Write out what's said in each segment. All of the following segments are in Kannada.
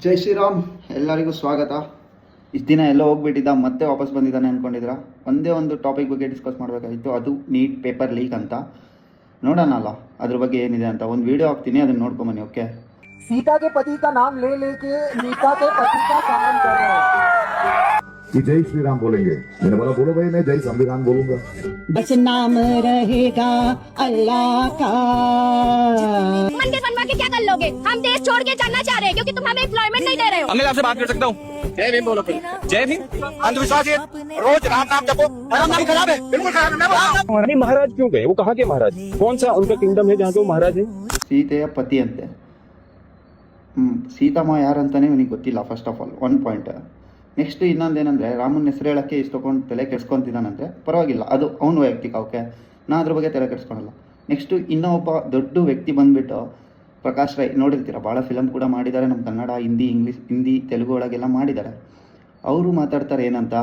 ಜೈ ಶ್ರೀರಾಮ್, ಎಲ್ಲರಿಗೂ ಸ್ವಾಗತ. ಇಷ್ಟು ದಿನ ಎಲ್ಲೋ ಹೋಗ್ಬಿಟ್ಟಿದ್ದ, ಮತ್ತೆ ವಾಪಸ್ ಬಂದಿದ್ದಾನೆ ಅಂದ್ಕೊಂಡಿದ್ರ. ಒಂದೇ ಒಂದು ಟಾಪಿಕ್ ಬಗ್ಗೆ ಡಿಸ್ಕಸ್ ಮಾಡಬೇಕಾಗಿತ್ತು, ಅದು ನೀಟ್ ಪೇಪರ್ ಲೀಕ್ ಅಂತ. ನೋಡೋಣ ಅಲ್ಲ ಅದ್ರ ಬಗ್ಗೆ ಏನಿದೆ ಅಂತ. ಒಂದು ವಿಡಿಯೋ ಹಾಕ್ತೀನಿ, ಅದನ್ನ ನೋಡ್ಕೊಂಬನ್ನಿ. ಓಕೆ. सीता के पति का नाम ले लेके नीता के पति का काम कर रहे हैं कि जय श्री राम बोलेंगे। मैंने बोला बोलो भाई, मैं जय संविधान बोलूंगा। बस नाम रहेगा अल्लाह का। मंदिर बनवा के क्या कर लोगे? हम देश छोड़ के जाना चाह रहे हैं क्योंकि तुम हमें एम्प्लॉयमेंट नहीं दे रहे हो। मैं आपसे बात कर सकता हूँ? जय भीम बोलो। जय भीम। अंधविश्वास है, रोज राम नाम जपो। राम नाम खराब है, बिल्कुल खराब है। नहीं, महाराज क्यों गए? वो कहाँ के महाराज? कौन सा उनका किंगडम है जहाँ के वो महाराज है? ಸೀತೆಯ ಪತಿ ಅಂತೆ. ಸೀತಮ್ಮ ಯಾರಂತಾನೆ ಇವನಿಗೆ ಗೊತ್ತಿಲ್ಲ. First of all one point. Next ಇನ್ನೊಂದೇನೆಂದರೆ, ರಾಮನ ಹೆಸರು ಹೇಳೋಕ್ಕೆ ಇಷ್ಟೊಂದು ತಲೆ ಕೆಡ್ಸ್ಕೊತಿದ್ದಾನಂದರೆ ಪರವಾಗಿಲ್ಲ, ಅದು ಅವನ ವೈಯಕ್ತಿಕ. ಓಕೆ, ನಾನು ಅದ್ರ ಬಗ್ಗೆ ತಲೆ ಕೆಡ್ಸ್ಕೊಳಲ್ಲ. ನೆಕ್ಸ್ಟು ಇನ್ನೊಬ್ಬ ದೊಡ್ಡ ವ್ಯಕ್ತಿ ಬಂದುಬಿಟ್ಟು ಪ್ರಕಾಶ್ ರೈ, ನೋಡಿರ್ತೀರ, ಭಾಳ ಫಿಲಮ್ ಕೂಡ ಮಾಡಿದ್ದಾರೆ. ನಮ್ಮ ಕನ್ನಡ, ಹಿಂದಿ, ತೆಲುಗು ಒಳಗೆಲ್ಲ ಮಾಡಿದ್ದಾರೆ. ಅವರು ಮಾತಾಡ್ತಾರೆ ಏನಂತ,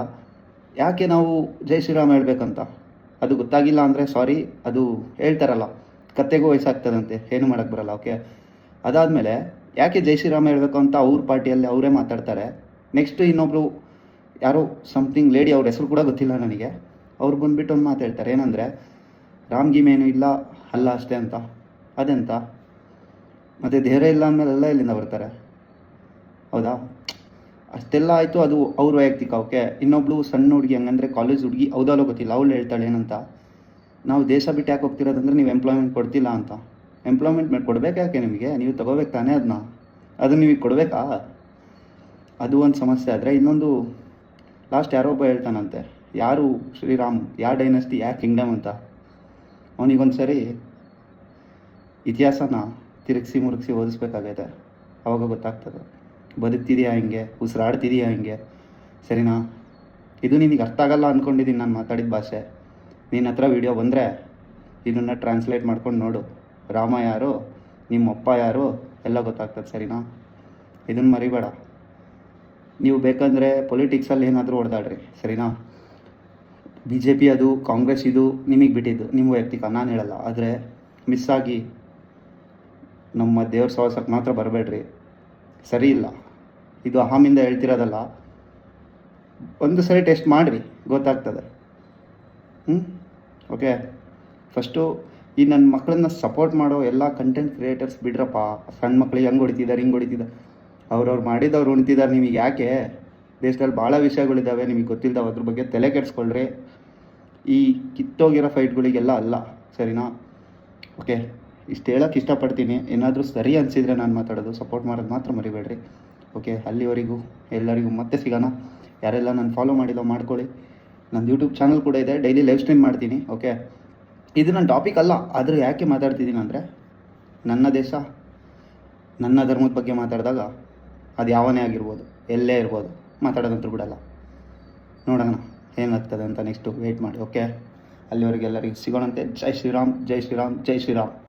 ಯಾಕೆ ನಾವು ಜೈ ಶ್ರೀರಾಮ್ ಹೇಳ್ಬೇಕಂತ. ಅದು ಗೊತ್ತಾಗಿಲ್ಲ ಅಂದರೆ ಸಾರಿ, ಅದು ಹೇಳ್ತಾರಲ್ಲ, ಕತ್ತೆಗೂ ವಯಸ್ಸಾಗ್ತದಂತೆ, ಏನು ಮಾಡೋಕ್ಕೆ ಬರಲ್ಲ. ಓಕೆ, ಅದಾದಮೇಲೆ ಯಾಕೆ ಜೈ ಶ್ರೀರಾಮ್ ಹೇಳಬೇಕು ಅಂತ ಅವ್ರ ಪಾರ್ಟಿಯಲ್ಲಿ ಅವರೇ ಮಾತಾಡ್ತಾರೆ. ನೆಕ್ಸ್ಟು ಇನ್ನೊಬ್ಬರು ಯಾರೋ ಸಮಥಿಂಗ್ ಲೇಡಿ, ಅವ್ರ ಹೆಸರು ಕೂಡ ಗೊತ್ತಿಲ್ಲ ನನಗೆ, ಅವ್ರು ಬಂದುಬಿಟ್ಟು ಒಂದು ಮಾತು ಹೇಳ್ತಾರೆ ಏನಂದರೆ, ರಾಮ್ ಗೀಮ್ ಏನು ಇಲ್ಲ ಅಲ್ಲ ಅಷ್ಟೇ ಅಂತ. ಅದೆಂತ ಮತ್ತು ಧೈರ್ಯ ಇಲ್ಲ ಅಂದಮೇಲೆ ಎಲ್ಲ ಇಲ್ಲಿಂದ ಬರ್ತಾರೆ, ಹೌದಾ? ಅಷ್ಟೆಲ್ಲ ಆಯಿತು, ಅದು ಅವ್ರ ವೈಯಕ್ತಿಕ. ಓಕೆ, ಇನ್ನೊಬ್ಳು ಸಣ್ಣ ಹುಡುಗಿ, ಹಂಗಂದರೆ ಕಾಲೇಜ್ ಹುಡುಗಿ, ಹೌದಲ್ಲೋ ಗೊತ್ತಿಲ್ಲ, ಅವಳು ಹೇಳ್ತಾಳೆ ಏನಂತ, ನಾವು ದೇಶ ಬಿಟ್ಟು ಯಾಕೆ ಹೋಗ್ತಿರೋದಂದ್ರೆ ನೀವು ಎಂಪ್ಲಾಯ್ಮೆಂಟ್ ಕೊಡ್ತಿಲ್ಲ ಅಂತ. ಎಂಪ್ಲಾಯ್ಮೆಂಟ್ ಕೊಡಬೇಕು ಯಾಕೆ ನಿಮಗೆ? ನೀವು ತೊಗೋಬೇಕು ತಾನೇ ಅದು ನಿಮಗೆ ಕೊಡಬೇಕಾ? ಅದು ಒಂದು ಸಮಸ್ಯೆ. ಆದರೆ ಇನ್ನೊಂದು, ಲಾಸ್ಟ್ ಯಾರೋ ಒಬ್ಬ ಹೇಳ್ತಾನಂತೆ, ಯಾರು ಶ್ರೀರಾಮ್, ಯಾರು ಡೈನಸ್ಟಿ, ಯಾರು ಕಿಂಗ್ಡಮ್ ಅಂತ. ಅವನಿಗೊಂದು ಸರಿ ಇತಿಹಾಸನ ತಿರುಗಿಸಿ ಮುರುಗಿಸಿ ಓದಿಸ್ಬೇಕಾಗೈತೆ, ಆವಾಗ ಗೊತ್ತಾಗ್ತದೆ ಬದುಕ್ತಿದೆಯಾ ಹಿಂಗೆ, ಉಸಿರಾಡ್ತಿದೆಯಾ ಹಿಂಗೆ, ಸರಿನಾ? ಇದು ನಿನಗೆ ಅರ್ಥ ಆಗಲ್ಲ ಅಂದ್ಕೊಂಡಿದ್ದೀನಿ ನಾನು ಮಾತಾಡಿದ ಭಾಷೆ. ನಿನ್ನ ಹತ್ರ ವೀಡಿಯೋ ಬಂದರೆ ಇದನ್ನು ಟ್ರಾನ್ಸ್ಲೇಟ್ ಮಾಡ್ಕೊಂಡು ನೋಡು. ರಾಮ ಯಾರು, ನಿಮ್ಮಪ್ಪ ಯಾರು ಎಲ್ಲ ಗೊತ್ತಾಗ್ತದೆ, ಸರಿನಾ? ಇದನ್ನು ಮರಿಬೇಡ. ನೀವು ಬೇಕಂದರೆ ಪೊಲಿಟಿಕ್ಸಲ್ಲಿ ಏನಾದರೂ ಹೊಡೆದಾಡ್ರಿ, ಸರಿನಾ? BJP ಅದು, ಕಾಂಗ್ರೆಸ್ ಇದು ನಿಮಗೆ ಬಿಟ್ಟಿದ್ದು, ನಿಮ್ಮ ವೈಯಕ್ತಿಕ, ನಾನು ಹೇಳಲ್ಲ. ಆದರೆ ಮಿಸ್ಸಾಗಿ ನಮ್ಮ ದೇವ್ರ ಸಹವಾಸಕ್ಕೆ ಮಾತ್ರ ಬರಬೇಡ್ರಿ, ಸರಿ ಇಲ್ಲ. ಇದು ಅಹಮಿಂದ ಹೇಳ್ತಿರೋದಲ್ಲ, ಒಂದು ಸರಿ ಟೆಸ್ಟ್ ಮಾಡಿರಿ, ಗೊತ್ತಾಗ್ತದೆ. ಓಕೆ, ಫಸ್ಟು ಈ ನನ್ನ ಮಕ್ಕಳನ್ನ ಸಪೋರ್ಟ್ ಮಾಡೋ ಎಲ್ಲ ಕಂಟೆಂಟ್ ಕ್ರಿಯೇಟರ್ಸ್ ಬಿಡ್ರಪ್ಪ. ಸಣ್ಣ ಮಕ್ಳಿಗೆ ಹಂಗೆ ಹೊಡಿತಿದ್ದಾರೆ, ಹಿಂಗೆ ಹೊಡಿತಿದ್ದಾರೆ, ಅವ್ರವ್ರು ಮಾಡಿದವ್ರು ಉಣ್ತಿದ್ದಾರೆ. ನಿಮಗೆ ಯಾಕೆ? ದೇಶದಲ್ಲಿ ಭಾಳ ವಿಷಯಗಳಿದ್ದಾವೆ ನಿಮಗೆ ಗೊತ್ತಿಲ್ಲದ, ಅದ್ರ ಬಗ್ಗೆ ತಲೆ ಕೆಡಿಸ್ಕೊಳ್ರಿ. ಈ ಕಿತ್ತೋಗಿರೋ ಫೈಟ್ಗಳಿಗೆಲ್ಲ ಅಲ್ಲ, ಸರಿನಾ? ಓಕೆ, ಇಷ್ಟು ಹೇಳೋಕ್ಕೆ ಇಷ್ಟಪಡ್ತೀನಿ. ಏನಾದರೂ ಸರಿ ಅನಿಸಿದರೆ ನಾನು ಮಾತಾಡೋದು, ಸಪೋರ್ಟ್ ಮಾಡೋದು ಮಾತ್ರ ಮರಿಬೇಡ್ರಿ. ಓಕೆ, ಅಲ್ಲಿವರೆಗೂ ಎಲ್ಲರಿಗೂ ಮತ್ತೆ ಸಿಗೋಣ. ಯಾರೆಲ್ಲ ನಾನು ಫಾಲೋ ಮಾಡಿದೋ ಮಾಡ್ಕೊಳ್ಳಿ. ನನ್ನ ಯೂಟ್ಯೂಬ್ ಚಾನಲ್ ಕೂಡ ಇದೆ, ಡೈಲಿ ಲೈವ್ ಸ್ಟ್ರೀಮ್ ಮಾಡ್ತೀನಿ. ಓಕೆ, ಇದು ನನ್ನ ಟಾಪಿಕ್ ಅಲ್ಲ, ಆದರೆ ಯಾಕೆ ಮಾತಾಡ್ತಿದ್ದೀನಿ ಅಂದರೆ, ನನ್ನ ದೇಶ, ನನ್ನ ಧರ್ಮದ ಬಗ್ಗೆ ಮಾತಾಡಿದಾಗ ಅದು ಯಾವನೇ ಆಗಿರ್ಬೋದು, ಎಲ್ಲೇ ಇರ್ಬೋದು, ಮಾತಾಡೋದಂತೂ ಬಿಡಲ್ಲ. ನೋಡೋಣ ಏನಾಗ್ತದೆ ಅಂತ. ನೆಕ್ಸ್ಟು ವೆಯ್ಟ್ ಮಾಡಿ. ಓಕೆ, ಅಲ್ಲಿವರೆಗೆ ಎಲ್ಲರಿಗೂ ಸಿಗೋಣಂತೆ. ಜೈ ಶ್ರೀರಾಮ್, ಜೈ ಶ್ರೀರಾಮ್, ಜೈ ಶ್ರೀರಾಮ್.